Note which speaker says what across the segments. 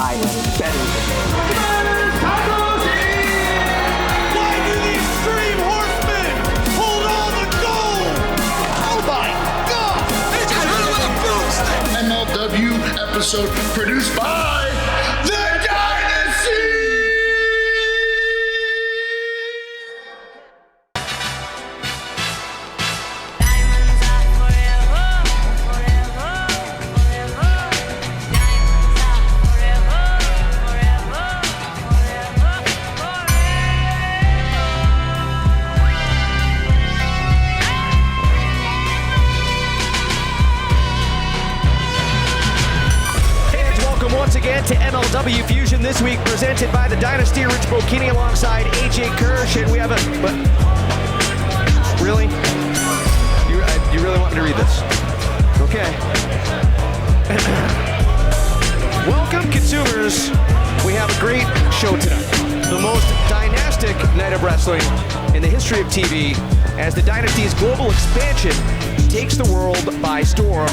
Speaker 1: I am better than you.
Speaker 2: Why do these Extreme Horsemen hold all the gold? Oh my God! They just hit him with a broomstick!
Speaker 3: MLW episode produced by the Dynasty!
Speaker 4: Once again to MLW Fusion this week, presented by the Dynasty. Rich Bocchini alongside AJ Kirsch, and we have a. But really, you really want me to read this? Okay. Welcome, consumers. We have a great show tonight. The most dynastic night of wrestling in the history of TV, as the Dynasty's global expansion takes the world by storm.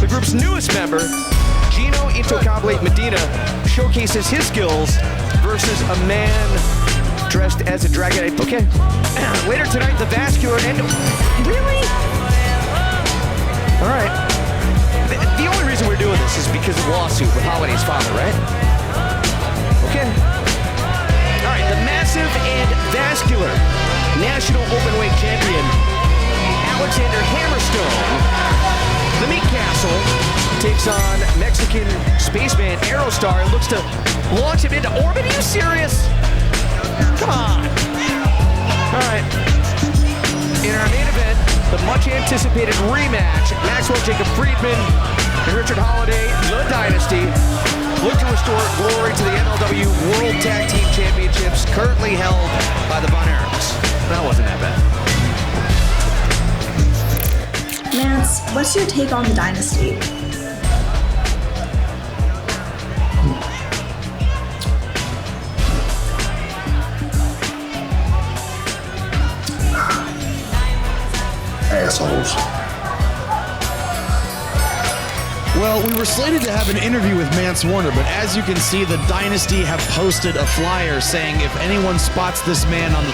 Speaker 4: The group's newest member, Gino Medina, showcases his skills versus a man dressed as a dragon. Okay. Later tonight, the vascular end. Really? All right. The only reason we're doing this is because of the lawsuit with Holliday's father, right? Okay. All right. The massive and vascular national openweight champion, Alexander Hammerstone, the Meat Castle, takes on Mexican spaceman Aerostar and looks to launch him into orbit. Are you serious? Come on. All right. In our main event, the much anticipated rematch, Maxwell Jacob Friedman and Richard Holliday, the Dynasty, look to restore glory to the MLW World Tag Team Championships, currently held by the Von Erichs. That wasn't that bad.
Speaker 5: Lance, what's your take on the Dynasty?
Speaker 3: Assholes.
Speaker 6: Well, we were slated to have an interview with Mance Warner, but as you can see, the Dynasty have posted a flyer saying if anyone spots this man on the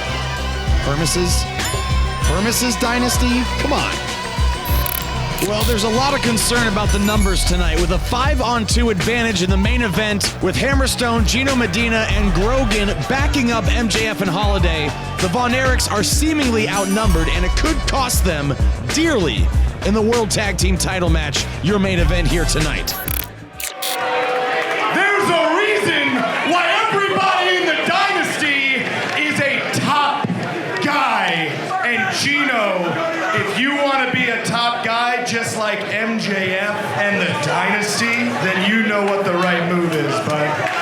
Speaker 6: premises Dynasty? Come on. Well, there's a lot of concern about the numbers tonight, with a 5-on-2 advantage in the main event, with Hammerstone, Gino Medina, and Grogan backing up MJF and Holliday. The Von Erichs are seemingly outnumbered, and it could cost them dearly in the World Tag Team title match, your main event here tonight.
Speaker 2: There's a reason why everybody in the Dynasty is a top guy. And Gino, if you want to be a top guy just like MJF and the Dynasty, then you know what the right move is, bud.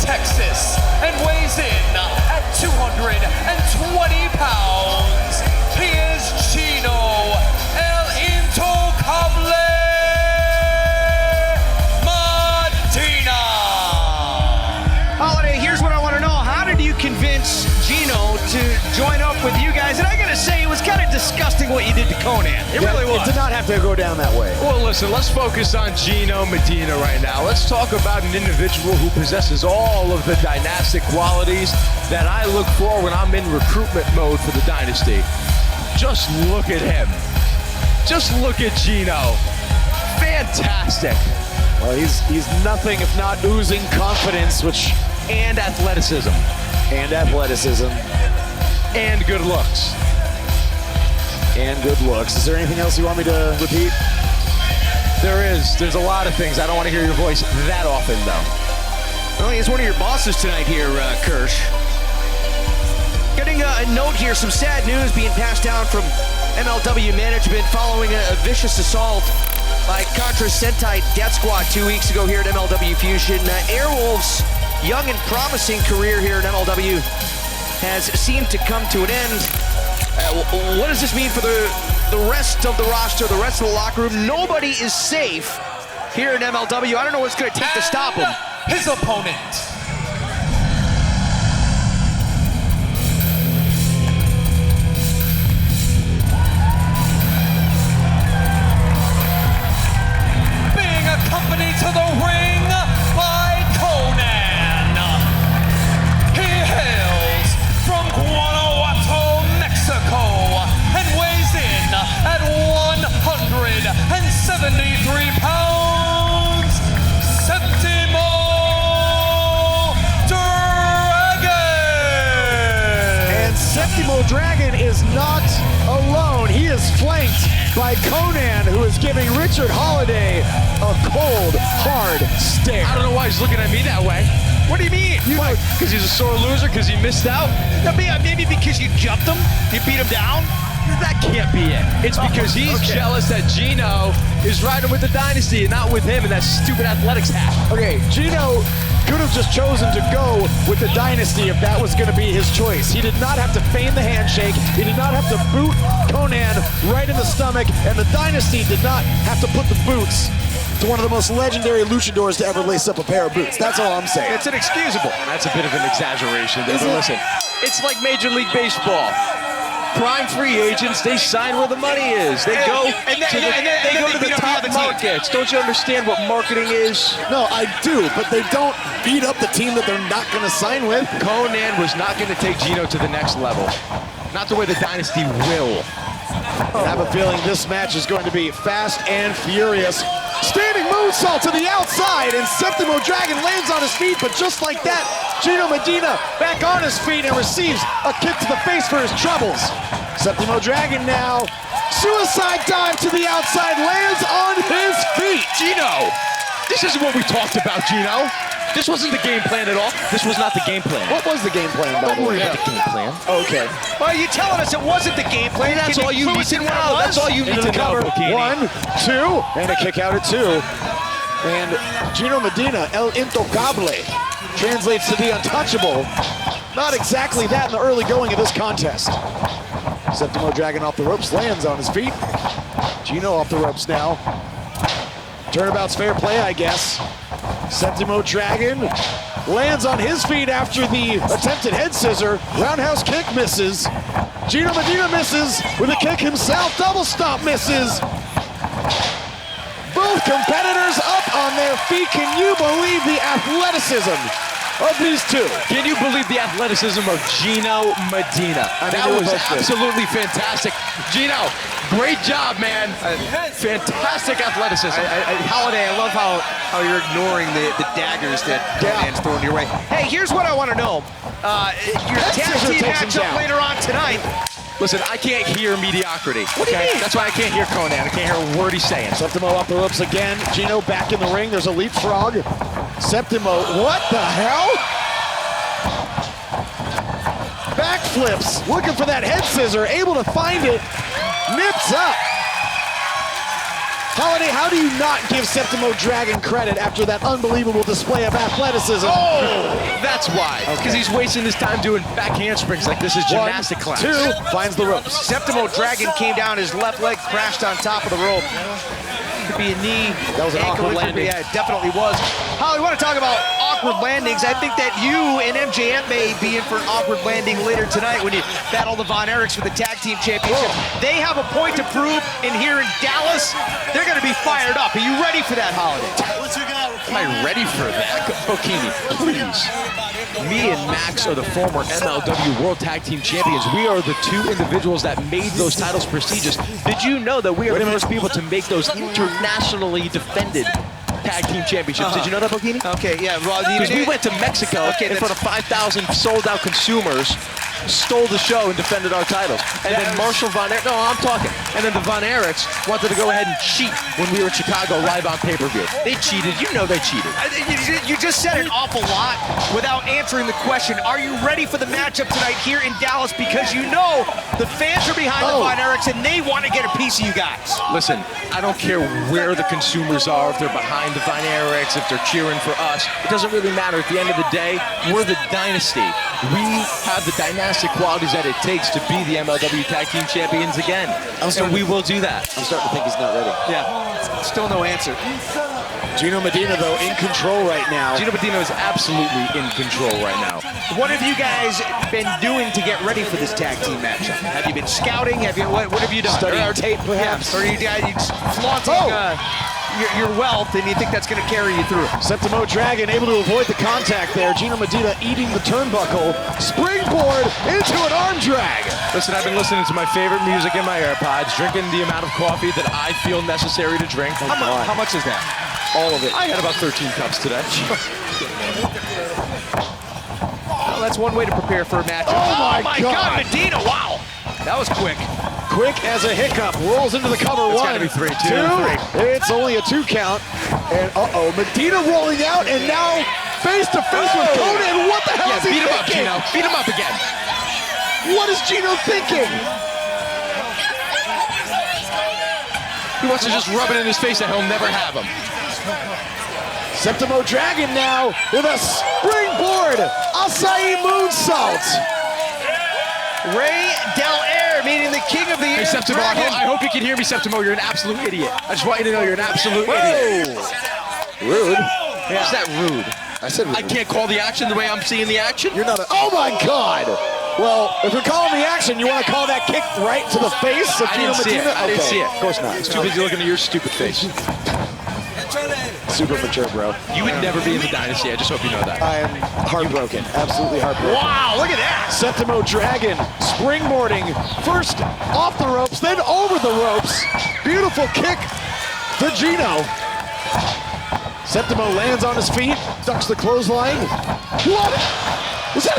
Speaker 7: Texas, and weighs in at 220 pounds. He is Gino El Intocable Medina.
Speaker 4: Holliday, here's what I want to know. How did you convince Gino to join up with you guys? And I gotta say, it was kind of disgusting what you did to Conan. It really was.
Speaker 1: It did not have to go down that way.
Speaker 8: Well, listen, let's focus on Gino Medina right now. Let's talk about an individual who possesses all of the dynastic qualities that I look for when I'm in recruitment mode for the Dynasty. Just look at him. Just look at Gino. Fantastic.
Speaker 1: Well, he's nothing if not oozing confidence,
Speaker 8: and athleticism.
Speaker 1: And athleticism.
Speaker 8: And good looks.
Speaker 1: And good looks. Is there anything else you want me to repeat?
Speaker 8: There is. There's a lot of things. I don't want to hear your voice that often, though.
Speaker 4: Well, he's one of your bosses tonight here, Kirsch. Getting a note here, some sad news being passed down from MLW management following a vicious assault by Contra Sentai Death Squad 2 weeks ago here at MLW Fusion. Airwolf's young and promising career here at MLW has seemed to come to an end. What does this mean for the rest of the roster, the rest of the locker room? Nobody is safe here in MLW. I don't know what's going to take to stop him.
Speaker 7: His opponent, being accompanied to the ring by Conan. He hails from Guanajuato, Mexico, and weighs in at 173 pounds. Septimo Dragon!
Speaker 6: And Septimo Dragon is not alone. He is flanked by Conan, who is giving Richard Holliday a cold, hard stare.
Speaker 8: I don't know why he's looking at me that way. What do you mean? Because he's a sore loser? Because he missed out?
Speaker 4: Maybe because you jumped him, you beat him down.
Speaker 8: That can't be it. It's because he's jealous that Gino is riding with the Dynasty and not with him in that stupid athletics hat.
Speaker 6: Okay, Gino could have just chosen to go with the Dynasty if that was going to be his choice. He did not have to feign the handshake. He did not have to boot Conan right in the stomach, and the Dynasty did not have to put the boots to one of the most legendary luchadors to ever lace up a pair of boots. That's all I'm saying.
Speaker 8: It's inexcusable. That's a bit of an exaggeration. But listen, it's like Major League Baseball. Prime free agents, they sign where the money is. They go to the top markets. Don't you understand what marketing is?
Speaker 6: No, I do, but they don't beat up the team that they're not going to sign with.
Speaker 8: Conan was not going to take Gino to the next level. Not the way the Dynasty will.
Speaker 6: I have a feeling this match is going to be fast and furious. Standing moonsault to the outside, and Septimo Dragon lands on his feet, but just like that, Gino Medina back on his feet and receives a kick to the face for his troubles. Septimo Dragon now, suicide dive to the outside, lands on his feet.
Speaker 8: Gino, this isn't what we talked about, Gino. This wasn't the game plan at all. This was not the game plan.
Speaker 6: What was the game plan, by the way?
Speaker 8: Not the game plan.
Speaker 6: Okay.
Speaker 4: Well, you telling us it wasn't the game plan?
Speaker 8: That's all you need to know. That's all you need to know, Bikini.
Speaker 6: 1, 2, and a kick out at 2. And Gino Medina, El Intocable, translates to the untouchable. Not exactly that in the early going of this contest. Septimo Dragon off the ropes, lands on his feet. Gino off the ropes now. Turnabout's fair play, I guess. Septimo Dragon lands on his feet after the attempted head scissor. Roundhouse kick misses. Gino Medina misses with a kick himself. Double stomp misses. Both competitors up on their feet. Can you believe the athleticism of these two?
Speaker 8: Can you believe the athleticism of Gino Medina? That was absolutely fantastic. Gino, great job, man. Fantastic athleticism.
Speaker 4: Holiday, I love how you're ignoring the daggers that Conan's throwing your way. Hey, here's what I want to know. Your tag team matchup later on tonight.
Speaker 8: Listen, I can't hear mediocrity.
Speaker 4: What do you mean?
Speaker 8: That's why I can't hear Conan. I can't hear a word he's saying.
Speaker 6: Septimo off the ropes again. Gino back in the ring. There's a leapfrog. Septimo, what the hell? Backflips, looking for that head scissor, able to find it. Nips up. Holliday, how do you not give Septimo Dragon credit after that unbelievable display of athleticism?
Speaker 8: Oh, that's why. Because he's wasting his time doing back handsprings like this is gymnastic class.
Speaker 6: 2, finds the ropes.
Speaker 4: Septimo Dragon came down, his left leg crashed on top of the rope. Could be a knee.
Speaker 6: That was an awkward landing.
Speaker 4: Yeah, it definitely was. Holly, we want to talk about awkward landings. I think that you and MJF may be in for an awkward landing later tonight when you battle the Von Erichs for the tag team championship. They have a point to prove in here in Dallas. They're going to be fired up. Are you ready for that, Holiday?
Speaker 8: Am I ready for that? Bikini, please. Me and Max are the former MLW World Tag Team Champions. We are the two individuals that made those titles prestigious. Did you know that we are the first people to make those internationally defended tag team championships? Did you know that, Bikini?
Speaker 4: Okay, yeah.
Speaker 8: Because we went to Mexico in front of 5,000 sold-out consumers, stole the show and defended our titles. And then Marshall Von Erich, no, I'm talking. And then the Von Erichs wanted to go ahead and cheat when we were in Chicago live on pay-per-view. They cheated. You know they cheated.
Speaker 4: You just said an awful lot without answering the question. Are you ready for the matchup tonight here in Dallas? Because you know the fans are behind the Von Erichs and they want to get a piece of you guys.
Speaker 8: Listen, I don't care where the consumers are, if they're behind the Von Erichs, if they're cheering for us. It doesn't really matter. At the end of the day, we're the Dynasty. We have the dynastic qualities that it takes to be the MLW Tag Team Champions again. And we will do that.
Speaker 1: I'm starting to think he's not ready.
Speaker 4: Yeah, still no answer.
Speaker 1: Gino Medina, though, in control right now.
Speaker 8: Gino Medina is absolutely in control right now.
Speaker 4: What have you guys been doing to get ready for this tag team matchup? Have you been scouting? Have you what have you done?
Speaker 1: Studying tape, perhaps.
Speaker 4: Yeah, or you guys flaunting your wealth, and you think that's going to carry you through?
Speaker 1: Septimo Dragon able to avoid the contact there. Gino Medina eating the turnbuckle. Springboard into an arm drag.
Speaker 8: Listen, I've been listening to my favorite music in my AirPods, drinking the amount of coffee that I feel necessary to drink.
Speaker 4: How much is that?
Speaker 8: All of it. I had about 13 cups today.
Speaker 4: Well, that's one way to prepare for a matchup.
Speaker 1: Oh my God,
Speaker 4: Medina, wow. That was quick.
Speaker 1: Quick as a hiccup, rolls into the cover.
Speaker 8: It's
Speaker 1: one,
Speaker 8: gotta be three,
Speaker 1: two.
Speaker 8: three.
Speaker 1: It's only a 2 count. And Medina rolling out, and now face to face with Conan. What the hell is he
Speaker 8: beat him up,
Speaker 1: thinking?
Speaker 8: Gino. Beat him up again.
Speaker 1: What is Gino thinking?
Speaker 8: He wants to just rub it in his face that he'll never have him.
Speaker 1: Septimo Dragon now with a springboard acai moonsault.
Speaker 4: Ray Del Air, meaning the king of the air.
Speaker 8: Hey, Septimo, I hope you can hear me, Septimo. You're an absolute idiot. I just want you to know you're an absolute idiot.
Speaker 1: Rude.
Speaker 8: How's that rude?
Speaker 1: I said rude.
Speaker 8: I can't call the action the way I'm seeing the action?
Speaker 1: You're not a... Oh, my God. Well, if you're calling the action, you want to call that kick right to the face of Gino Medina?
Speaker 8: I didn't see it.
Speaker 1: Of course not.
Speaker 8: It's too busy looking at your stupid face.
Speaker 1: Super mature, bro.
Speaker 8: You would never be in the Dynasty. I just hope you know that.
Speaker 1: I am heartbroken. Absolutely heartbroken.
Speaker 4: Wow, look at that.
Speaker 1: Septimo Dragon springboarding. First off the ropes, then over the ropes. Beautiful kick to Gino. Septimo lands on his feet, ducks the clothesline. What? Was that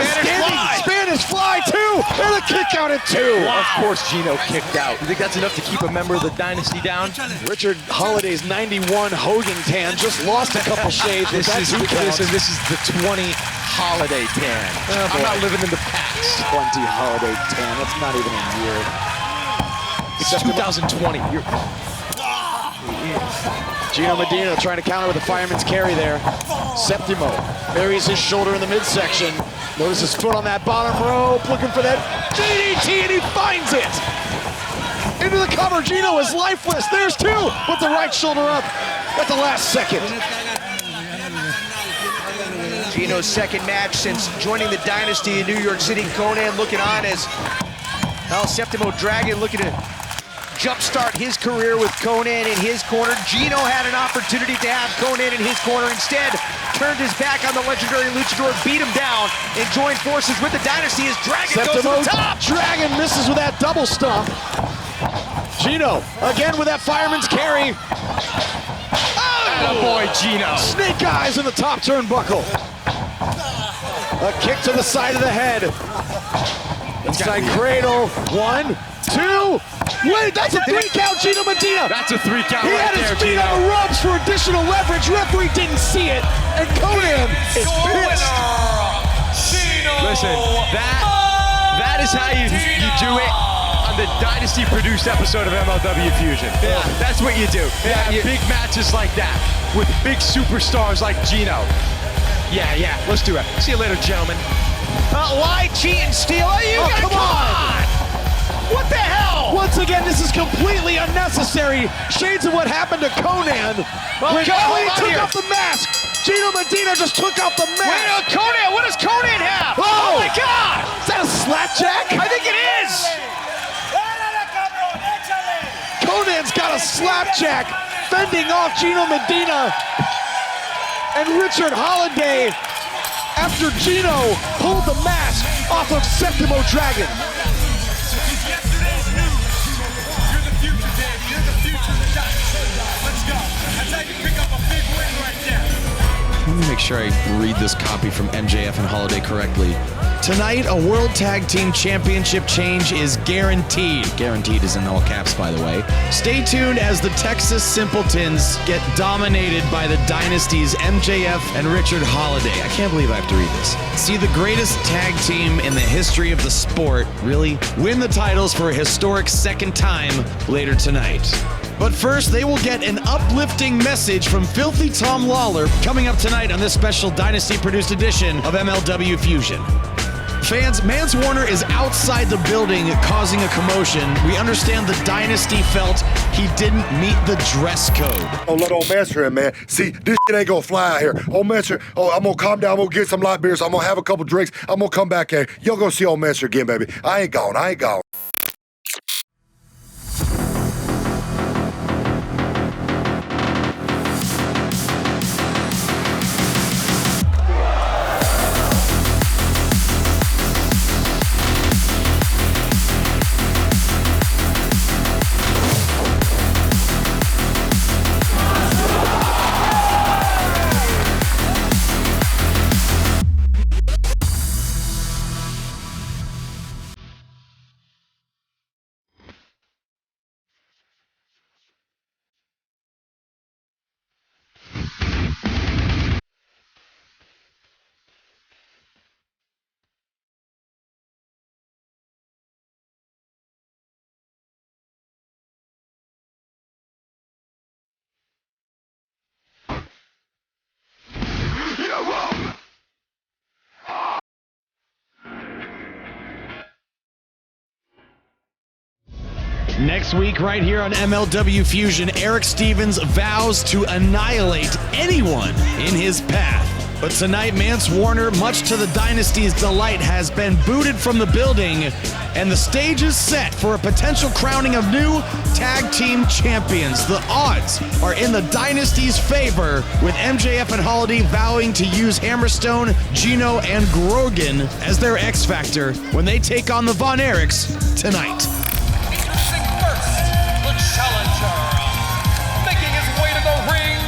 Speaker 1: Spanish fly too? And a kick out at 2.
Speaker 8: Wow. Of course Gino kicked out. You think that's enough to keep a member of the Dynasty down?
Speaker 1: Richard Holliday's 91 Hogan tan just lost a couple shades.
Speaker 8: This is the 20 Holliday tan. I'm not living in the past.
Speaker 1: 20 Holliday tan. That's not even a year.
Speaker 8: It's 2020.
Speaker 1: Gino Medina trying to counter with a fireman's carry there. Septimo buries his shoulder in the midsection. Notice his foot on that bottom rope, looking for that DDT, and he finds it! Into the cover, Gino is lifeless. There's 2, with the right shoulder up at the last second.
Speaker 4: Gino's second match since joining the Dynasty in New York City. Conan looking on as Septimo Dragon looking to jumpstart his career with Conan in his corner. Gino had an opportunity to have Conan in his corner. Instead, turned his back on the legendary luchador, beat him down, and joined forces with the Dynasty as Dragon goes to the top.
Speaker 1: Dragon misses with that double stomp. Gino, again with that fireman's carry.
Speaker 8: Oh boy, Gino.
Speaker 1: Snake eyes in the top turnbuckle. A kick to the side of the head. Inside cradle. 1, 2. Wait, that's a 3 count, Gino Medina.
Speaker 8: That's a 3 count.
Speaker 1: He had his feet on the ropes for additional leverage. Referee didn't see it, and Conan is pissed.
Speaker 8: Listen, that is how you do it on the Dynasty-produced episode of MLW Fusion.
Speaker 4: Yeah, that's what you do.
Speaker 8: Yeah, big matches like that with big superstars like Gino. Yeah, let's do it. See you later, gentlemen.
Speaker 4: Lie, cheat, and steal.
Speaker 1: Come on!
Speaker 4: What the hell?
Speaker 1: Once again, this is completely unnecessary. Shades of what happened to Conan. When he took off the mask. Gino Medina just took off the mask.
Speaker 4: Wait, Conan, what does Conan have? Oh my God!
Speaker 1: Is that a slapjack?
Speaker 4: I think it is.
Speaker 1: Conan's got a slapjack fending off Gino Medina and Richard Holliday after Gino pulled the mask off of Septimo Dragon.
Speaker 6: Let me make sure I read this copy from MJF and Holliday correctly. Tonight, a World Tag Team Championship change is guaranteed. Guaranteed is in all caps, by the way. Stay tuned as the Texas Simpletons get dominated by the Dynasty's MJF and Richard Holliday. I can't believe I have to read this. See the greatest tag team in the history of the sport, really, win the titles for a historic second time later tonight. But first, they will get an uplifting message from Filthy Tom Lawler coming up tonight on this special Dynasty-produced edition of MLW Fusion. Fans, Mance Warner is outside the building causing a commotion. We understand the Dynasty felt he didn't meet the dress code.
Speaker 3: Oh, let old Manser in, man. See, this shit ain't gonna fly out here. Old Manser, I'm gonna calm down. I'm gonna get some light beers. I'm gonna have a couple drinks. I'm gonna come back here. You'll go see old Manser again, baby. I ain't gone.
Speaker 6: Next week, right here on MLW Fusion, Eric Stevens vows to annihilate anyone in his path. But tonight, Mance Warner, much to the Dynasty's delight, has been booted from the building, and the stage is set for a potential crowning of new tag team champions. The odds are in the Dynasty's favor, with MJF and Holliday vowing to use Hammerstone, Gino, and Grogan as their X Factor when they take on the Von Erichs tonight.
Speaker 7: Challenger, making his way to the ring,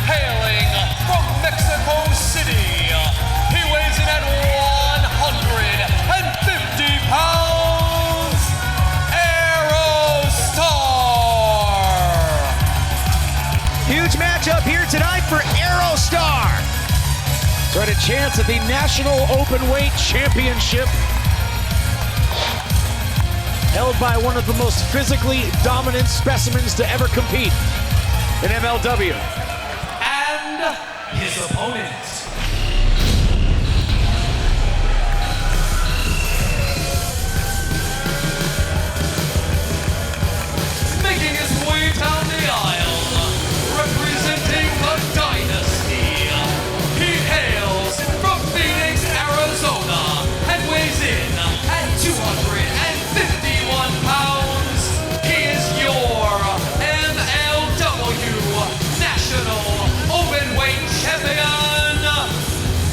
Speaker 7: hailing from Mexico City. He weighs in at 150 pounds, Aerostar.
Speaker 4: Huge matchup here tonight for Aerostar.
Speaker 1: Got a chance at the National Openweight Championship, held by one of the most physically dominant specimens to ever compete in MLW.
Speaker 7: And his opponent, making his way down the aisle, representing the Dynasty. He hails from Phoenix, Arizona, and weighs in at 251 pounds. He is your MLW National Openweight Champion,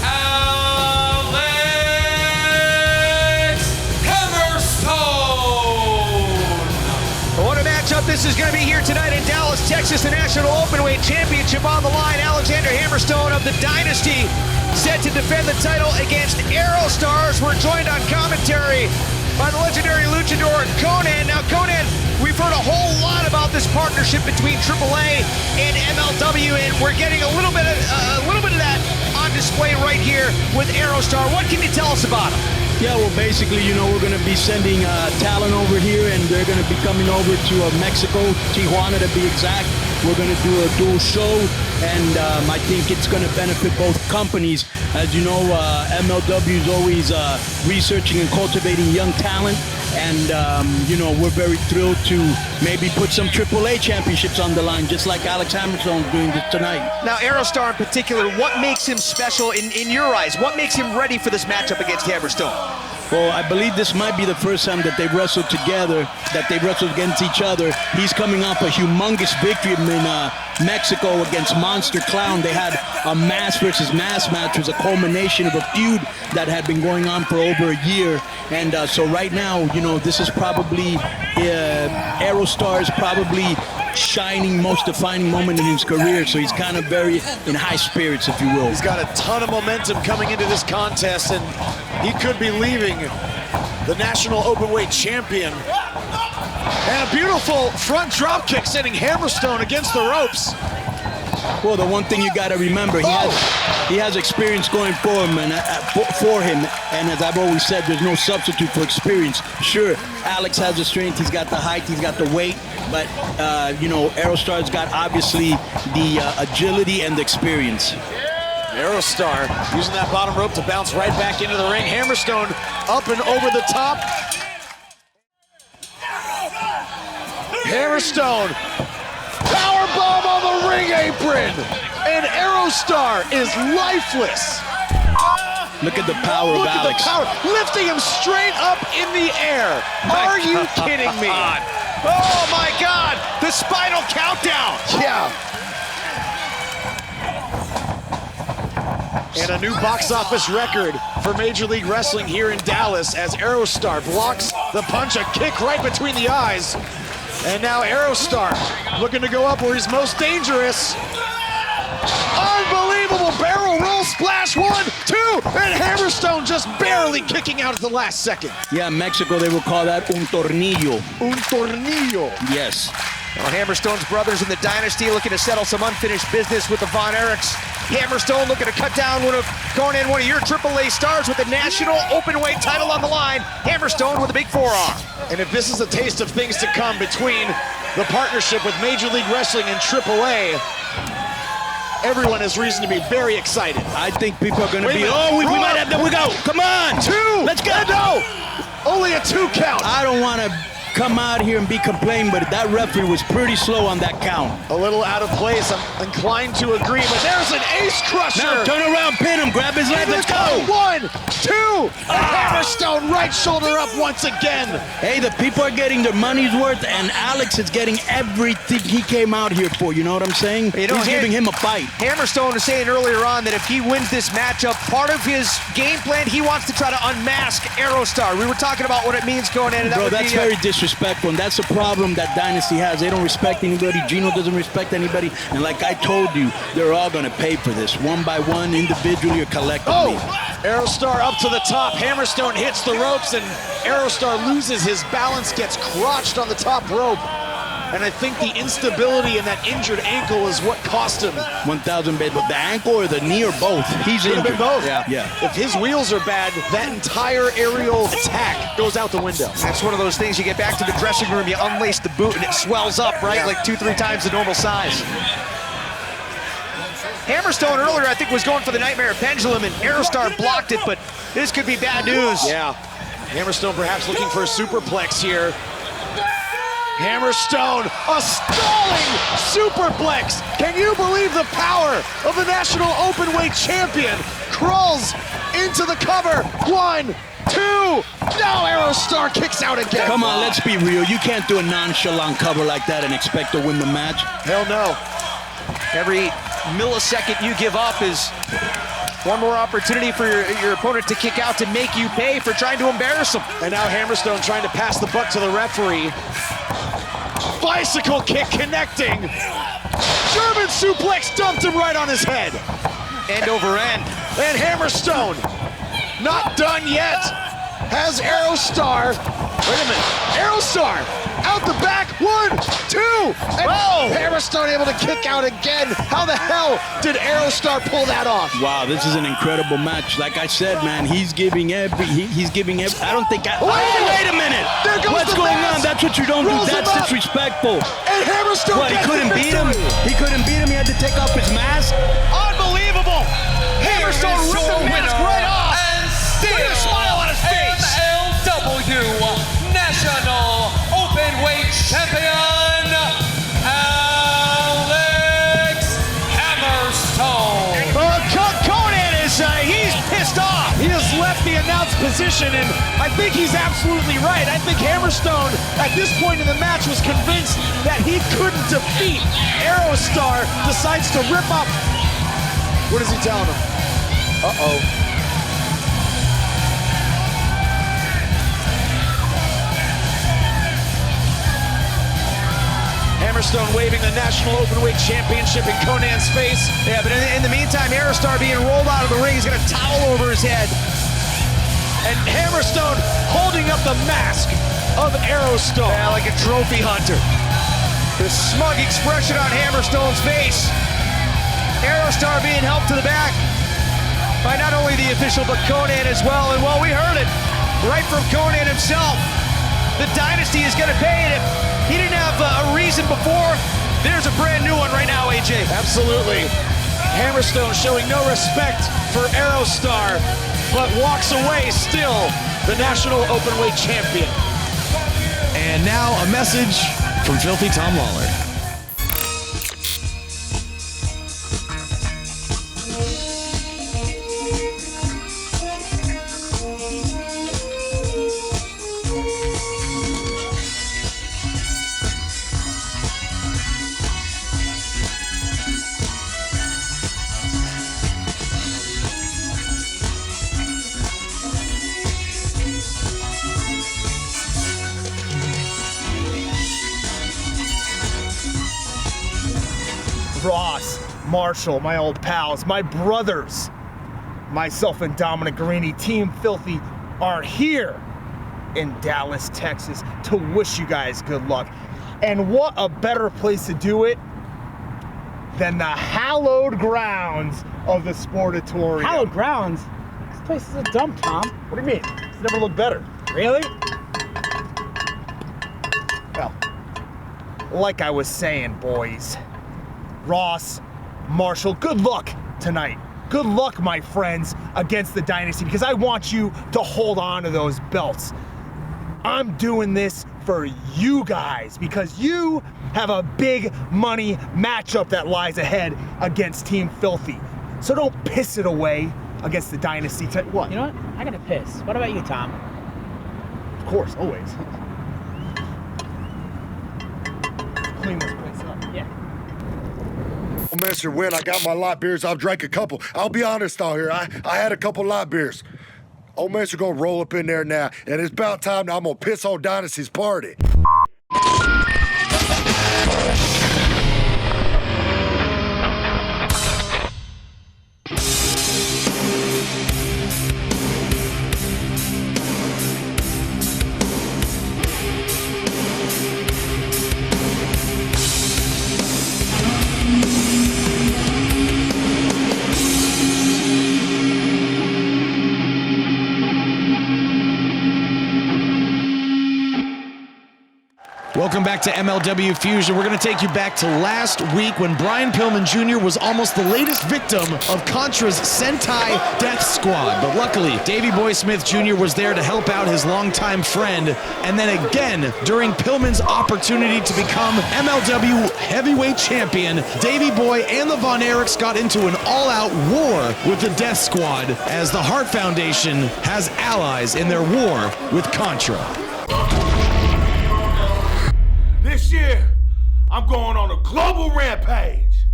Speaker 7: Alex Hammerstone.
Speaker 4: What a matchup this is going to be here tonight in Dallas, Texas. The National Openweight Championship on the line. Alexander Hammerstone of the Dynasty set to defend the title against Aerostars. We're joined on commentary by the legendary luchador Conan. Now, Conan, we've heard a whole lot about this partnership between AAA and MLW, and we're getting a little bit of that on display right here with Aerostar. What can you tell us about them?
Speaker 9: Yeah, well, basically, we're going to be sending talent over here, and they're going to be coming over to Mexico, Tijuana to be exact. We're going to do a dual show, and I think it's going to benefit both companies. As you know, MLW is always researching and cultivating young talent, and we're very thrilled to maybe put some AAA championships on the line, just like Alex Hammerstone doing this tonight.
Speaker 4: Now, Aerostar in particular, what makes him special in your eyes? What makes him ready for this matchup against Hammerstone?
Speaker 9: Well, I believe this might be the first time that they've wrestled together, that they've wrestled against each other. He's coming off a humongous victory in Mexico against Monster Clown. They had a mass versus mass match. It was a culmination of a feud that had been going on for over a year. And so right now, this is probably, Aerostar is probably shining, most defining moment in his career. So he's kind of very in high spirits, if you will.
Speaker 1: He's got a ton of momentum coming into this contest, and he could be leaving the National Openweight champion. And a beautiful front drop kick sending Hammerstone against the ropes.
Speaker 9: Well, the one thing you got to remember, he has experience going for him, and as I've always said, there's no substitute for experience. Sure, Alex has the strength, he's got the height, he's got the weight, but you know, Aerostar's got obviously the agility and the experience.
Speaker 1: Aerostar using that bottom rope to bounce right back into the ring. Hammerstone up and over the top. Hammerstone, powerbomb on the ring apron, and Aerostar is lifeless.
Speaker 9: Look at the power of Alex.
Speaker 1: Look at the power, lifting him straight up in the air. Are you kidding me?
Speaker 4: Oh my God, the spinal countdown.
Speaker 1: Yeah. And a new box office record for Major League Wrestling here in Dallas as Aerostar blocks the punch, a kick right between the eyes. And now Aerostar looking to go up where he's most dangerous. Unbelievable barrel roll splash, 1, 2, and Hammerstone just barely kicking out at the last second.
Speaker 9: Yeah, in Mexico they will call that un tornillo.
Speaker 1: Un tornillo.
Speaker 9: Yes.
Speaker 4: Well, Hammerstone's brothers in the Dynasty looking to settle some unfinished business with the Von Erichs. Hammerstone looking to cut down one of your AAA stars with the National Openweight title on the line. Hammerstone with a big forearm.
Speaker 1: And if this is a taste of things to come between the partnership with Major League Wrestling and AAA, everyone has reason to be very excited.
Speaker 9: I think people are going to be, we might have to, we go, come on.
Speaker 1: 2,
Speaker 9: let's go.
Speaker 1: No, only a 2 count.
Speaker 9: I don't want to come out here and be complaining, but that referee was pretty slow on that count.
Speaker 1: A little out of place, I'm inclined to agree, but there's an ace crusher.
Speaker 9: Now turn around, pin him, grab his leg, let's go.
Speaker 1: 1, 2, Hammerstone right shoulder up once again.
Speaker 9: Hey, the people are getting their money's worth, and Alex is getting everything he came out here for, you know what I'm saying?
Speaker 4: You know,
Speaker 9: he's giving him a fight.
Speaker 4: Hammerstone was saying earlier on that if he wins this matchup, part of his game plan, he wants to try to unmask Aerostar. We were talking about what it means going in. And
Speaker 9: Bro, that's very disrespectful, and that's the problem that Dynasty has. They don't respect anybody. Gino doesn't respect anybody, and like I told you, they're all going to pay for this, one by one, individually or collectively.
Speaker 1: Aerostar up to the top. Hammerstone hits the ropes, and Aerostar loses his balance, gets crotched on the top rope. And I think the instability in that injured ankle is what cost him.
Speaker 9: 1,000 bad, but the ankle or the knee or both. He's injured.
Speaker 1: Been both.
Speaker 9: Yeah.
Speaker 1: If his wheels are bad, that entire aerial attack goes out the window.
Speaker 4: That's one of those things, you get back to the dressing room, you unlace the boot, and it swells up, right? Like 2-3 times the normal size. Hammerstone earlier, I think, was going for the Nightmare Pendulum, and Aerostar blocked it, but this could be bad news.
Speaker 1: Yeah. Hammerstone perhaps looking for a superplex here. Hammerstone, a stalling superplex. Can you believe the power of the National Openweight champion? Crawls into the cover. 1, 2. Now Aerostar kicks out again.
Speaker 9: Come on, let's be real. You can't do a nonchalant cover like that and expect to win the match.
Speaker 1: Hell no.
Speaker 4: Every millisecond you give up is one more opportunity for your opponent to kick out to make you pay for trying to embarrass him.
Speaker 1: And now Hammerstone trying to pass the buck to the referee. Bicycle kick connecting. German suplex dumped him right on his head.
Speaker 4: End over end.
Speaker 1: And Hammerstone, not done yet, has Aerostar. Wait a minute. Aerostar out the back. 1, 2. And Hammerstone able to kick out again. How the hell did Aerostar pull that off?
Speaker 9: Wow, this is an incredible match. Like I said, man, he's giving every. I don't think. Wait a minute.
Speaker 1: There goes
Speaker 9: What's going on? That's what you don't do. That's disrespectful.
Speaker 1: And Hammerstone.
Speaker 9: What? He couldn't beat him. He couldn't beat him. He had to take off his mask.
Speaker 4: Unbelievable. Hammerstone ripped the mask right off.
Speaker 7: And still,
Speaker 4: look at the smile on his face.
Speaker 7: MLW National Openweight Champion, Alex Hammerstone.
Speaker 1: Conan is, he's pissed off. He has left the announced position, and I think he's absolutely right. I think Hammerstone, at this point in the match, was convinced that he couldn't defeat Aerostar, decides to rip up. What is he telling him? Uh-oh. Hammerstone waving the National Openweight Championship in Conan's face.
Speaker 4: Yeah, but in the meantime, Aerostar being rolled out of the ring. He's got a towel over his head.
Speaker 1: And Hammerstone holding up the mask of Aerostar.
Speaker 4: Yeah, like a trophy hunter. The smug expression on Hammerstone's face. Aerostar being helped to the back by not only the official, but Conan as well. And well, we heard it right from Conan himself. The Dynasty is going to pay it. If he didn't have a reason before, there's a brand new one right now, AJ.
Speaker 1: Absolutely. Hammerstone showing no respect for Aerostar, but walks away still the National Openweight Champion.
Speaker 6: And now a message from Filthy Tom Lawler.
Speaker 10: Ross, Marshall, my old pals, my brothers, myself and Dominic Guarini, Team Filthy, are here in Dallas, Texas to wish you guys good luck. And what a better place to do it than the hallowed grounds of the Sportatorium.
Speaker 11: Hallowed grounds? This place is a dump, Tom.
Speaker 10: What do you mean? It's never looked better.
Speaker 11: Really?
Speaker 10: Well, like I was saying, boys, Ross, Marshall, good luck tonight. Good luck, my friends, against the Dynasty, because I want you to hold on to those belts. I'm doing this for you guys because you have a big money matchup that lies ahead against Team Filthy. So don't piss it away against the Dynasty. What?
Speaker 11: You know what? I gotta piss. What about you, Tom?
Speaker 10: Of course, always. Clean this place up.
Speaker 11: Yeah.
Speaker 3: Mr. Win, I got my light beers. I've drank a couple. I'll be honest out here. I had a couple light beers. Old Mr. gonna roll up in there now, and it's about time now I'm gonna piss on Dynasty's party.
Speaker 6: Welcome back to MLW Fusion. We're going to take you back to last week when Brian Pillman Jr. was almost the latest victim of Contra's Sentai Death Squad. But luckily, Davey Boy Smith Jr. was there to help out his longtime friend. And then again, during Pillman's opportunity to become MLW Heavyweight Champion, Davey Boy and the Von Erichs got into an all-out war with the Death Squad as the Hart Foundation has allies in their war with Contra.
Speaker 12: This year, I'm going on a global rampage.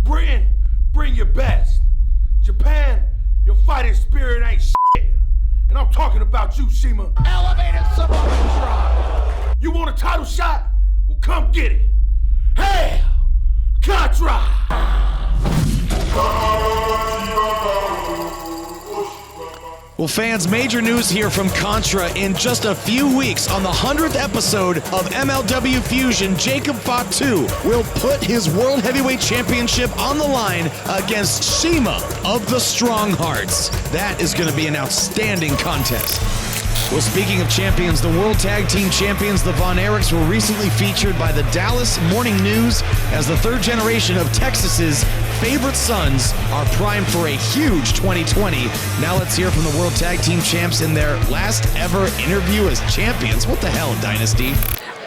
Speaker 12: Britain, bring your best. Japan, your fighting spirit ain't shit. And I'm talking about you, Shima. Elevated Samoa. You want a title shot? Well, come get it. Hail Contra!
Speaker 6: Well, fans, major news here from Contra. In just a few weeks, on the 100th episode of MLW Fusion, Jacob Fatu will put his World Heavyweight Championship on the line against Shima of the Strong Hearts. That is going to be an outstanding contest. Well, speaking of champions, the World Tag Team Champions, the Von Erichs, were recently featured by the Dallas Morning News as the third generation of Texas's favorite sons are primed for a huge 2020. Now let's hear from the World Tag Team Champs in their last ever interview as champions. What the hell, Dynasty?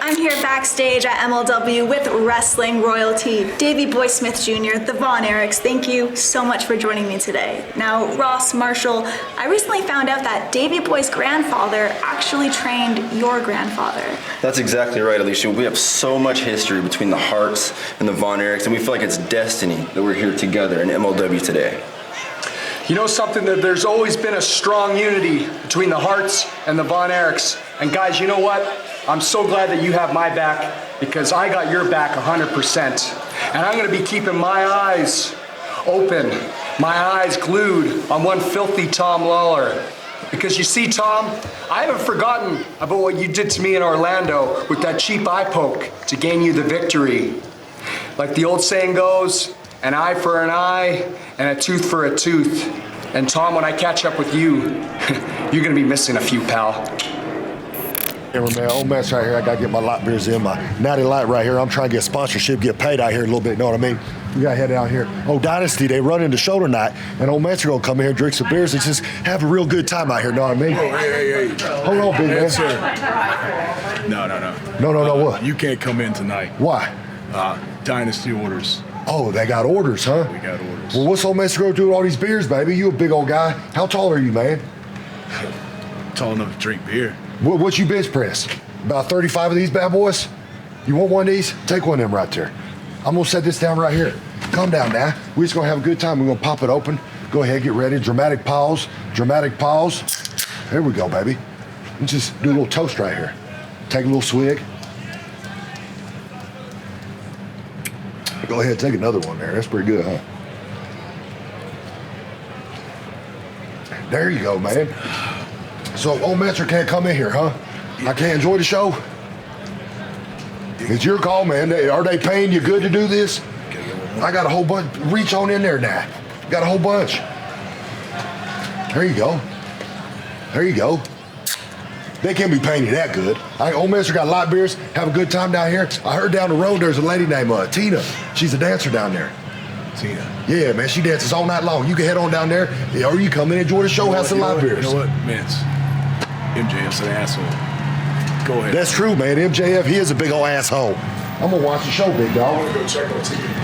Speaker 5: I'm here backstage at MLW with wrestling royalty, Davey Boy Smith Jr., the Von Erichs. Thank you so much for joining me today. Now, Ross, Marshall, I recently found out that Davey Boy's grandfather actually trained your grandfather.
Speaker 13: That's exactly right, Alicia. We have so much history between the Harts and the Von Erichs, and we feel like it's destiny that we're here together in MLW today.
Speaker 14: You know something, that there's always been a strong unity between the Harts and the Von Erichs. And guys, you know what? I'm so glad that you have my back because I got your back 100%. And I'm going to be keeping my eyes open, my eyes glued on one filthy Tom Lawler. Because you see, Tom, I haven't forgotten about what you did to me in Orlando with that cheap eye poke to gain you the victory. Like the old saying goes, an eye for an eye and a tooth for a tooth. And Tom, when I catch up with you, you're gonna be missing a few, pal.
Speaker 3: Hey, man, old mess right here. I gotta get my light beers in, my natty light right here. I'm trying to get sponsorship, get paid out here a little bit, you know what I mean? We gotta head out here. Oh, Dynasty, they run into show tonight, and old man's gonna come in here, drink some beers, and just have a real good time out here, you know what I mean?
Speaker 12: Oh, hey.
Speaker 3: Hold on, big man.
Speaker 12: Sir. No,
Speaker 3: No, what?
Speaker 12: You can't come in tonight.
Speaker 3: Why?
Speaker 12: Dynasty orders.
Speaker 3: Oh, they got orders, huh?
Speaker 12: We got orders.
Speaker 3: Well, what's old man gonna do with all these beers, baby? You a big old guy. How tall are you, man?
Speaker 12: Tall enough to drink beer.
Speaker 3: What you bench press? About 35 of these bad boys? You want one of these? Take one of them right there. I'm gonna set this down right here. Calm down now. We're just gonna have a good time. We're gonna pop it open. Go ahead, get ready. Dramatic pause. Dramatic pause. There we go, baby. Let's just do a little toast right here. Take a little swig. Go ahead, take another one there. That's pretty good, huh? There you go, man. So, old Metro can't come in here, huh? I can't enjoy the show? It's your call, man. Are they paying you good to do this? I got a whole bunch. Reach on in there now. Got a whole bunch. There you go. There you go. They can't be paying you that good. Old Mister got light beers. Have a good time down here. I heard down the road there's a lady named Tina. She's a dancer down there.
Speaker 12: Tina?
Speaker 3: Yeah, man. She dances all night long. You can head on down there, or you come in, enjoy the show, have some light beers.
Speaker 12: You know what, Vince? MJF's an asshole. Go ahead.
Speaker 3: That's true, man. MJF, he is a big old asshole. I'm gonna watch the show, big dog.
Speaker 12: I'm gonna go check on TV.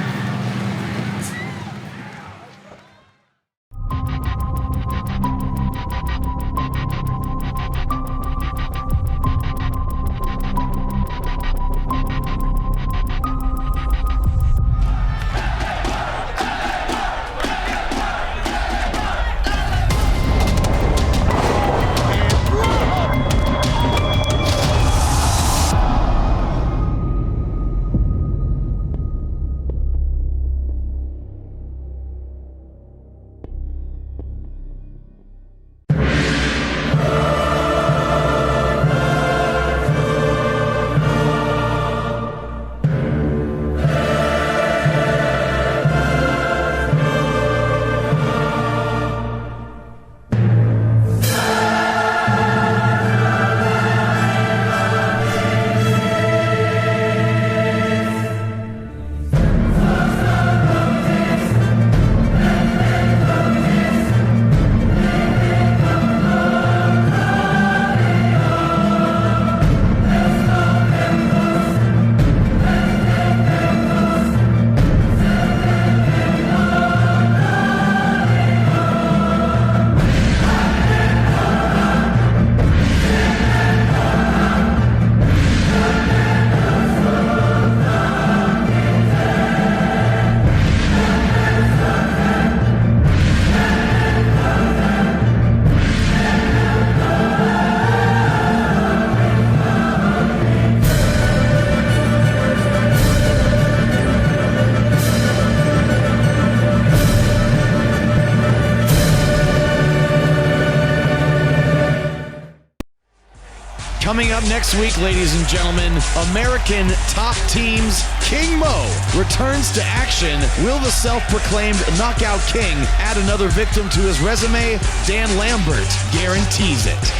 Speaker 6: Coming up next week, ladies and gentlemen, American Top Team's King Mo returns to action. Will the self-proclaimed Knockout King add another victim to his resume? Dan Lambert guarantees it.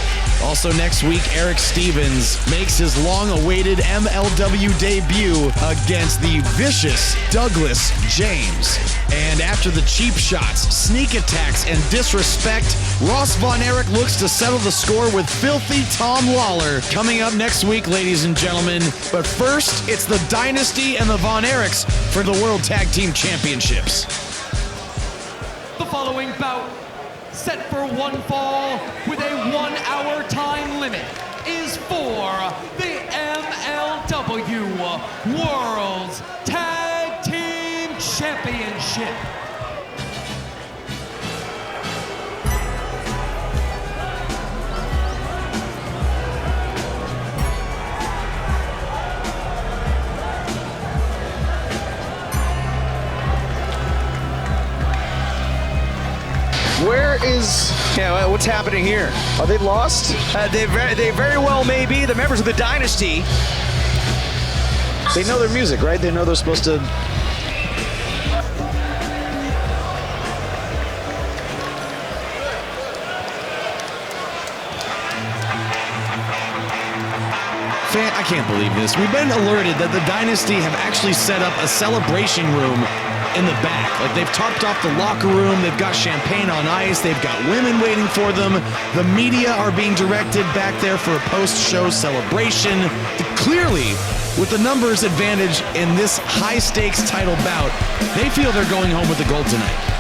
Speaker 6: Also next week, Eric Stevens makes his long-awaited MLW debut against the vicious Douglas James. And after the cheap shots, sneak attacks, and disrespect, Ross Von Erich looks to settle the score with filthy Tom Lawler. Coming up next week, ladies and gentlemen. But first, it's the Dynasty and the Von Erichs for the World Tag Team Championships.
Speaker 7: The following bout, set for one fall with a 1 hour time limit, is for the MLW World's Tag Team Championship.
Speaker 6: is...
Speaker 4: Yeah, what's happening here?
Speaker 6: Are they lost?
Speaker 4: They very well may be. The members of the Dynasty.
Speaker 6: They know their music, right? They know they're supposed to... I can't believe this. We've been alerted that the Dynasty have actually set up a celebration room in the back. Like, they've topped off the locker room, they've got champagne on ice, they've got women waiting for them. The media are being directed back there for a post-show celebration. Clearly, with the numbers advantage in this high-stakes title bout, they feel they're going home with the gold tonight.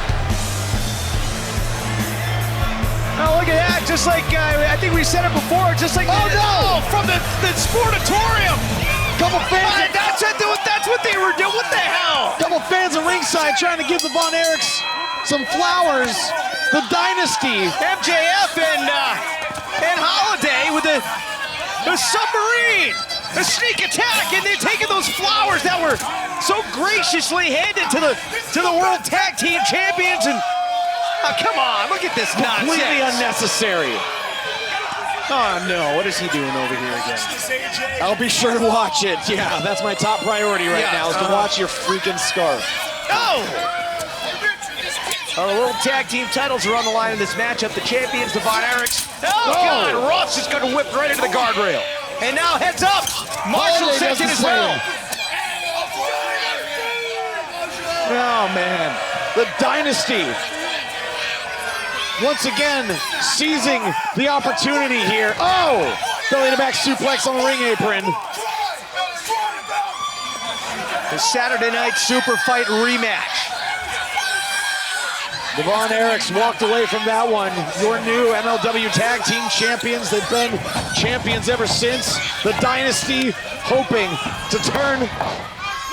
Speaker 4: Oh, look at that. Just like, I think we said it before, just like...
Speaker 1: Oh, no!
Speaker 4: From the Sportatorium!
Speaker 1: Couple fans...
Speaker 4: That's what they were doing. What the hell?
Speaker 1: Couple fans at ringside trying to give the Von Erichs some flowers. The Dynasty.
Speaker 4: MJF and Holliday with the submarine. A sneak attack, and they're taking those flowers that were so graciously handed to the World Tag Team Champions, and come on, look at this nonsense.
Speaker 1: Completely unnecessary.
Speaker 4: Oh no, what is he doing over here again?
Speaker 1: I'll be sure to watch it. Yeah, that's my top priority right now, is to watch your freaking scarf.
Speaker 4: No! Our World Tag Team titles are on the line in this matchup. The champions, the Von Erichs. Oh, God, Ross just got whipped right into the guardrail. And now heads up. Marshall sends it as well.
Speaker 1: Oh, man. The Dynasty. Once again, seizing the opportunity here. Oh! Belly to back suplex on the ring apron.
Speaker 4: The Saturday night SuperFight rematch.
Speaker 1: The Von Erichs walked away from that one. Your new MLW Tag Team Champions. They've been champions ever since. The Dynasty hoping to turn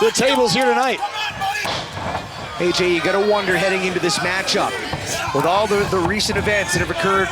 Speaker 1: the tables here tonight.
Speaker 4: AJ, you gotta wonder heading into this matchup, with all the recent events that have occurred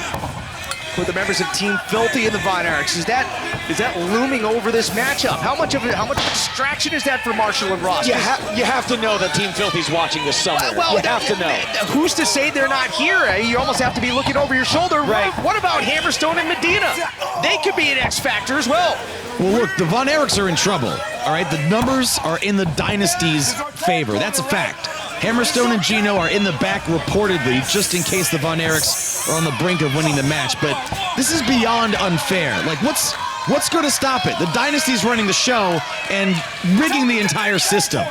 Speaker 4: with the members of Team Filthy and the Von Erichs, is that looming over this matchup? How much of a distraction is that for Marshall and Ross?
Speaker 1: You have to know that Team Filthy's watching this somewhere.
Speaker 4: Well,
Speaker 1: you have to know.
Speaker 4: Who's to say they're not here? You almost have to be looking over your shoulder.
Speaker 1: Right.
Speaker 4: What about Hammerstone and Medina? They could be an X factor as well.
Speaker 6: Well, look, the Von Erichs are in trouble. All right, the numbers are in the Dynasty's favor. That's a fact. Hammerstone and Gino are in the back reportedly, just in case the Von Erichs are on the brink of winning the match. But this is beyond unfair. Like, what's going to stop it? The Dynasty's running the show and rigging the entire system.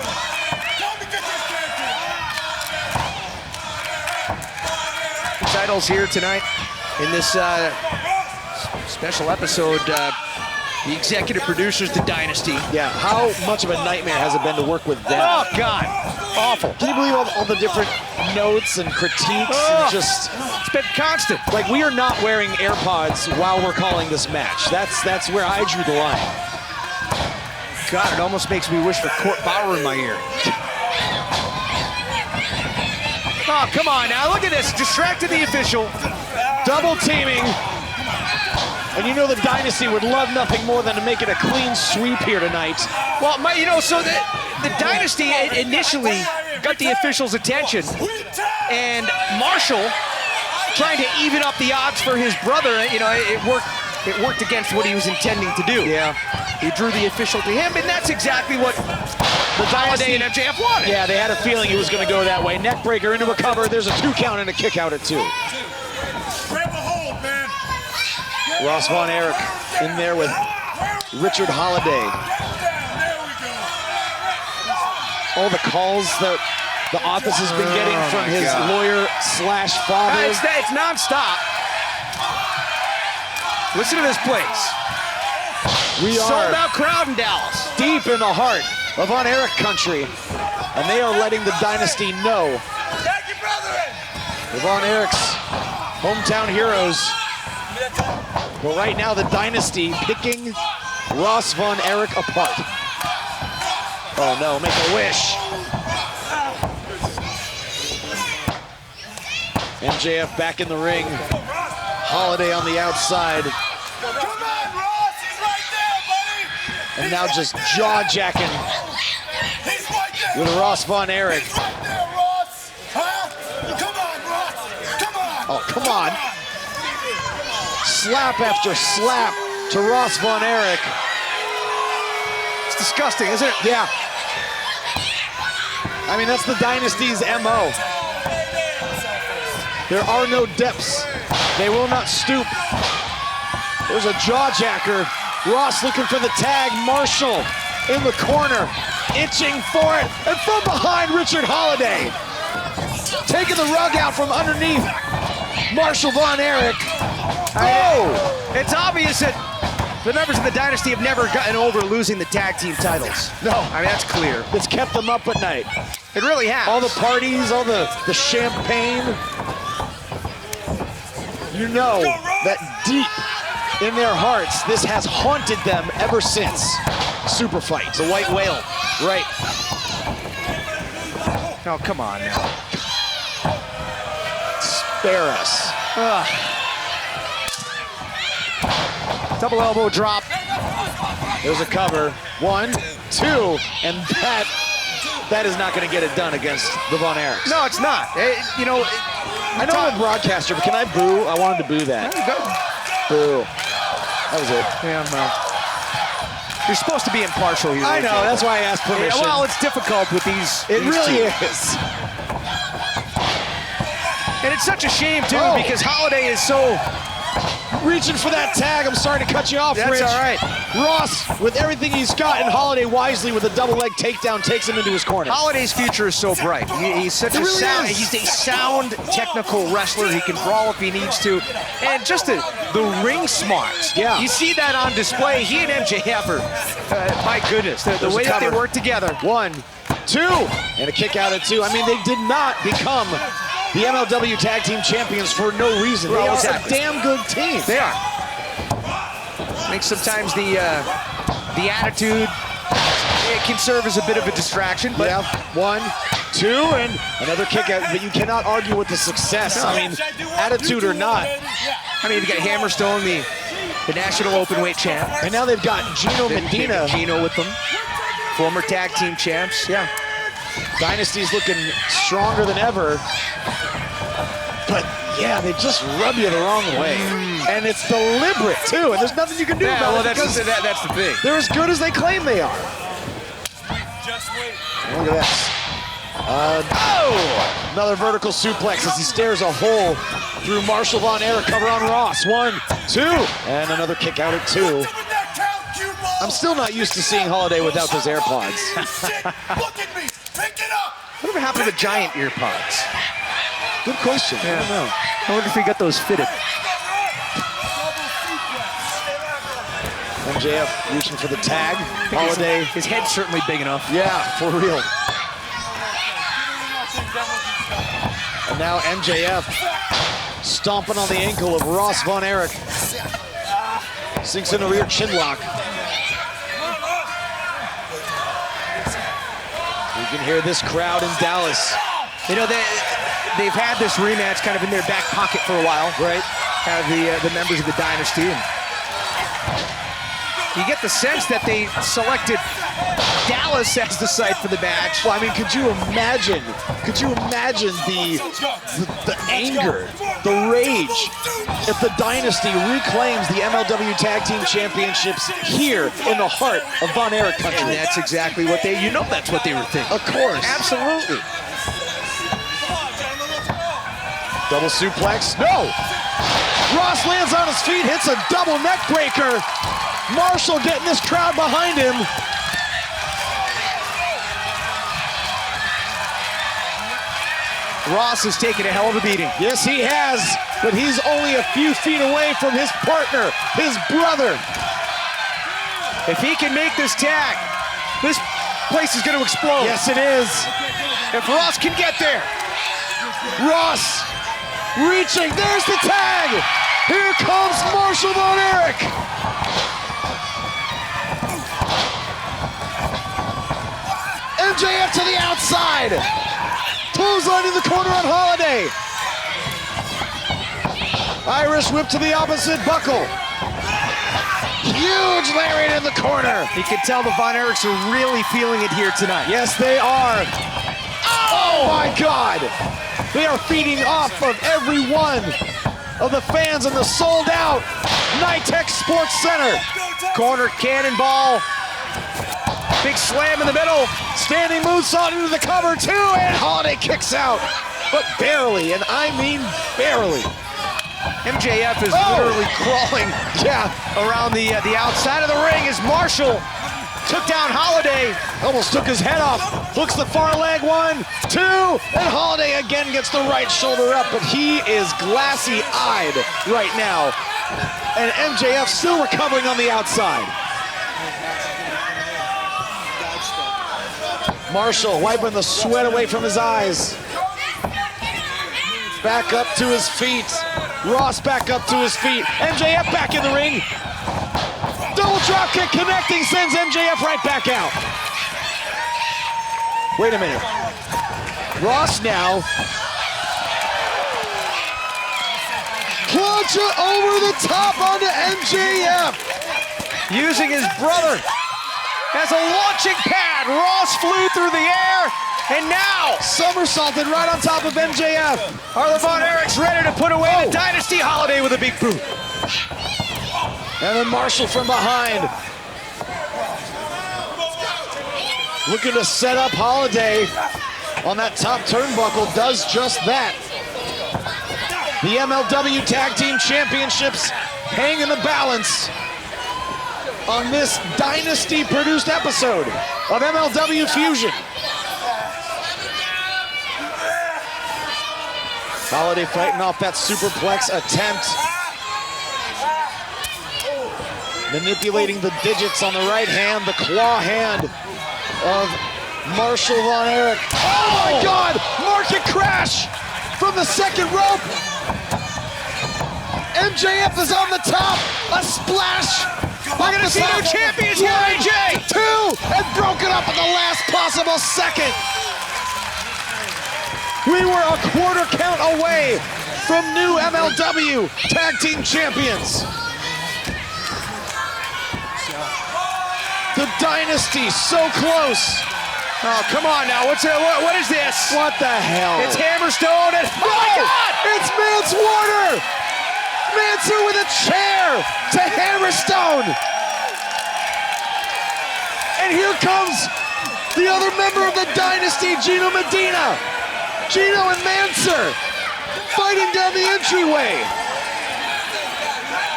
Speaker 4: Titles here tonight in this special episode. The executive producers, the Dynasty.
Speaker 1: Yeah, how much of a nightmare has it been to work with them?
Speaker 4: Oh, God. Awful.
Speaker 1: Can you believe all the different notes and critiques and just...
Speaker 4: It's been constant.
Speaker 1: Like, we are not wearing AirPods while we're calling this match. That's where I drew the line.
Speaker 4: God, it almost makes me wish for Court Bauer in my ear. Oh, come on now. Look at this. Distracted the official.
Speaker 1: Double teaming. And you know the Dynasty would love nothing more than to make it a clean sweep here tonight.
Speaker 4: Well, so the Dynasty initially got the officials' attention, and Marshall, trying to even up the odds for his brother, it worked against what he was intending to do.
Speaker 1: Yeah.
Speaker 4: He drew the official to him, and that's exactly what the Holliday and MJF wanted.
Speaker 1: Yeah, they had a feeling it was going to go that way. Neck breaker into a cover. There's a 2 count and a kick out at 2. Ross Von Erich in there with Richard Holliday. All the calls that the office has been getting from his lawyer/father.
Speaker 4: It's nonstop. Listen to this place.
Speaker 1: We are
Speaker 4: sold out crowd in Dallas.
Speaker 1: Deep in the heart of Von Erich country. And they are letting the Dynasty know. The Von Erichs, hometown heroes. Well, right now, the Dynasty picking Ross Von Erich apart. Oh, no, make a wish. MJF back in the ring. Holliday on the outside. And now just jaw-jacking with Ross Von Erich. Oh, come on. Slap after slap to Ross Von Erich.
Speaker 4: It's disgusting, isn't it?
Speaker 1: Yeah. I mean, that's the Dynasty's MO. There are no depths. They will not stoop. There's a jawjacker. Ross looking for the tag. Marshall in the corner, itching for it. And from behind, Richard Holliday. Taking the rug out from underneath Marshall Von Erich. Oh!
Speaker 4: It's obvious that the members of the Dynasty have never gotten over losing the tag team titles.
Speaker 1: No.
Speaker 4: I mean, that's clear.
Speaker 1: It's kept them up at night.
Speaker 4: It really has.
Speaker 1: All the parties, all the champagne. You know that deep in their hearts, this has haunted them ever since SuperFight.
Speaker 4: The white whale.
Speaker 1: Right.
Speaker 4: Oh, come on now.
Speaker 1: Spare us.
Speaker 4: Double elbow drop.
Speaker 1: There's a cover. 1, 2, and that is not going to get it done against the Von Erichs.
Speaker 4: No, it's not.
Speaker 1: I know I'm a broadcaster, but can I boo? I wanted to boo that. Boo. That was it.
Speaker 4: Yeah, well. You're supposed to be impartial here.
Speaker 1: I know, that's why I asked permission.
Speaker 4: Yeah, well, it's difficult with these.
Speaker 1: It really is.
Speaker 4: And it's such a shame, too, because Holliday is so...
Speaker 1: Reaching for that tag. I'm sorry to cut you off,
Speaker 4: That's
Speaker 1: Rich.
Speaker 4: all right.
Speaker 1: Ross, with everything he's got, and Holliday wisely with a double leg takedown takes him into his corner.
Speaker 4: Holiday's future is so bright. He's such a sound. He's a sound technical wrestler. He can brawl if he needs to, and just the ring smarts.
Speaker 1: Yeah.
Speaker 4: You see that on display. He and MJF are, my goodness, the way that they work together.
Speaker 1: 1, 2, and a kick out at 2. I mean, they did not become the MLW Tag Team Champions for no reason. They are a damn good team.
Speaker 4: They are. I think sometimes the attitude, it can serve as a bit of a distraction. But
Speaker 1: yeah, 1, 2, and another kick out. But you cannot argue with the success. I mean, attitude or not.
Speaker 4: I mean, you got Hammerstone, the national openweight champ,
Speaker 1: and now they've got Gino Medina.
Speaker 4: Gino with them, former tag team champs. Yeah.
Speaker 1: Dynasty's looking stronger than ever. But yeah, they just rub you the wrong way. And it's deliberate too, and there's nothing you can do about it.
Speaker 4: That's the thing.
Speaker 1: They're as good as they claim they are. Look at this. Another vertical suplex as he stares a hole through Marshall Von Erich. Cover on Ross. 1, 2, and another kick out at 2. I'm still not used to seeing Holliday without those AirPods.
Speaker 4: Whatever happened to the giant ear pods?
Speaker 1: Good question. I don't know.
Speaker 4: I wonder if he got those fitted.
Speaker 1: MJF reaching for the tag. Holliday.
Speaker 4: His head's certainly big enough.
Speaker 1: Yeah, for real. And now MJF stomping on the ankle of Ross Von Erich. Sinks in a rear chin lock. You can hear this crowd in Dallas.
Speaker 4: You know, they've had this rematch kind of in their back pocket for a while.
Speaker 1: Right.
Speaker 4: Have the members of the Dynasty. And you get the sense that they selected Dallas as the site for the match.
Speaker 1: Well, I mean, could you imagine the anger, the rage if the Dynasty reclaims the MLW Tag Team Championships here in the heart of Von Erich country?
Speaker 4: And that's exactly what that's what they were thinking.
Speaker 1: Of course.
Speaker 4: Absolutely.
Speaker 1: Double suplex, no! Ross lands on his feet, hits a double neck breaker. Marshall getting this crowd behind him.
Speaker 4: Ross has taken a hell of a beating.
Speaker 1: Yes, he has, but he's only a few feet away from his partner, his brother.
Speaker 4: If he can make this tag, this place is going to explode.
Speaker 1: Yes, it is.
Speaker 4: If Ross can get there.
Speaker 1: Ross reaching, there's the tag. Here comes Marshall Von Erich. MJF to the outside. Clothesline in the corner on Holliday. Irish whip to the opposite buckle. Huge lariat in the corner.
Speaker 4: You can tell the Von Erichs are really feeling it here tonight.
Speaker 1: Yes, they are. Oh my God! They are feeding off of every one of the fans in the sold-out NYTEX Sports Center.
Speaker 4: Corner cannonball. Big slam in the middle.
Speaker 1: Standing moonsault into the cover, too, and Holliday kicks out. But barely, and I mean barely.
Speaker 4: MJF is literally crawling around the outside of the ring as Marshall took down Holliday.
Speaker 1: Almost took his head off. Hooks the far leg, 1, 2, and Holliday again gets the right shoulder up, but he is glassy-eyed right now. And MJF still recovering on the outside. Marshall wiping the sweat away from his eyes. Back up to his feet. Ross back up to his feet. MJF back in the ring. Double drop kick connecting, sends MJF right back out. Wait a minute. Ross now. Plancha over the top onto MJF.
Speaker 4: Using his brother as a launching pad. Ross flew through the air. And now,
Speaker 1: somersaulted right on top of MJF.
Speaker 4: Are the Von Erichs ready to put away the Dynasty? Holliday with a big boot.
Speaker 1: And then Marshall from behind. Looking to set up Holliday on that top turnbuckle, does just that. The MLW Tag Team Championships hang in the balance on this Dynasty-produced episode of MLW Fusion. Holliday fighting off that superplex attempt. Manipulating the digits on the right hand, the claw hand of Marshall Von Erich. Oh my God! Market crash from the second rope. MJF is on the top. A splash.
Speaker 4: We're gonna see new champions here, AJ.
Speaker 1: 2, and broken up at the last possible second. We were a quarter count away from new MLW Tag Team Champions. The Dynasty so close.
Speaker 4: Oh, come on now. What is this?
Speaker 1: What the hell?
Speaker 4: It's Hammerstone and...
Speaker 1: Oh my God! It's Mance Warner! Mansoor with a chair to Hammerstone. And here comes the other member of the Dynasty, Gino Medina. Gino and Mansoor fighting down the entryway.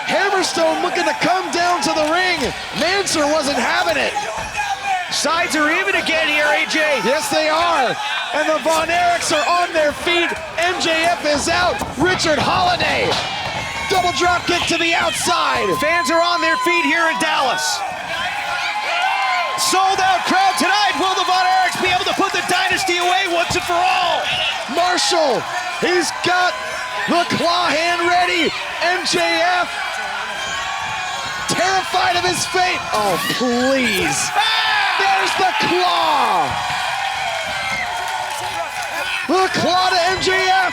Speaker 1: Hammerstone looking to come down to the ring. Mansoor wasn't having it.
Speaker 4: Sides are even again here, AJ.
Speaker 1: Yes, they are. And the Von Erichs are on their feet. MJF is out. Richard Holliday. Double drop kick to the outside.
Speaker 4: Fans are on their feet here in Dallas. Sold out crowd tonight. Will the Von Erichs be able to put the Dynasty away once and for all?
Speaker 1: Marshall, he's got the claw hand ready. MJF, terrified of his fate. Oh, please. There's the claw. The claw to MJF.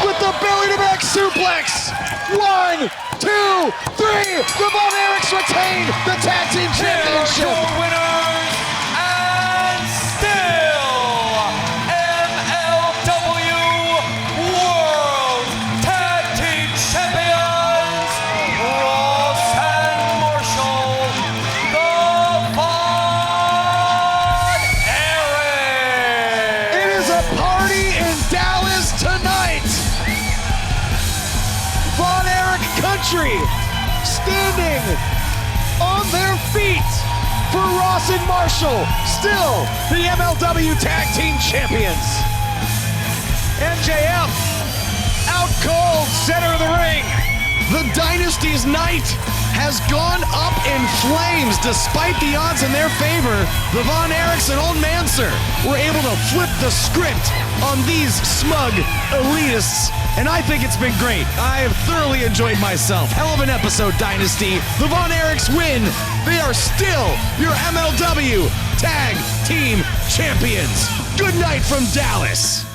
Speaker 1: With the belly-to-back suplex. 1, 2, 3. The Von Erichs retain the Tag Team Championship.
Speaker 7: Your winners and still MLW World Tag Team Champions, Ross and Marshall, the Von Erichs.
Speaker 1: It is a party in Dallas tonight. Von Erich country standing on their feet for Ross and Marshall, still the MLW Tag Team Champions.
Speaker 4: MJF out cold, center of the ring.
Speaker 6: The Dynasty's night has gone up in flames despite the odds in their favor. The Von Erichs and Old Mansoor were able to flip the script on these smug elitists, and I think it's been great. I have thoroughly enjoyed myself. Hell of an episode, Dynasty. The Von Erichs win. They are still your MLW Tag Team Champions. Good night from Dallas.